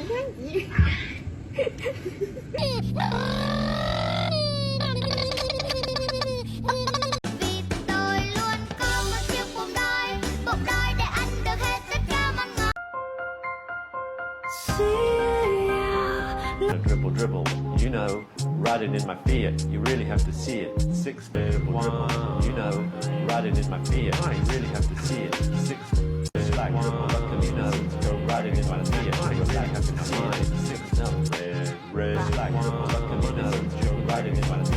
nhang gì. Vì tôi luôn có một chiếc bụng đói để ăn được hết tất cả món ngon. Dribble, dribble. You know, riding in my Fiat, you really have to see it. Six dribble, dribble. You know, riding in my Fiat, you really have to see it. Six slack dribble, you know, riding in my Fiat, you really have to see it. Six red slack dribble, you know, riding in my Fiat.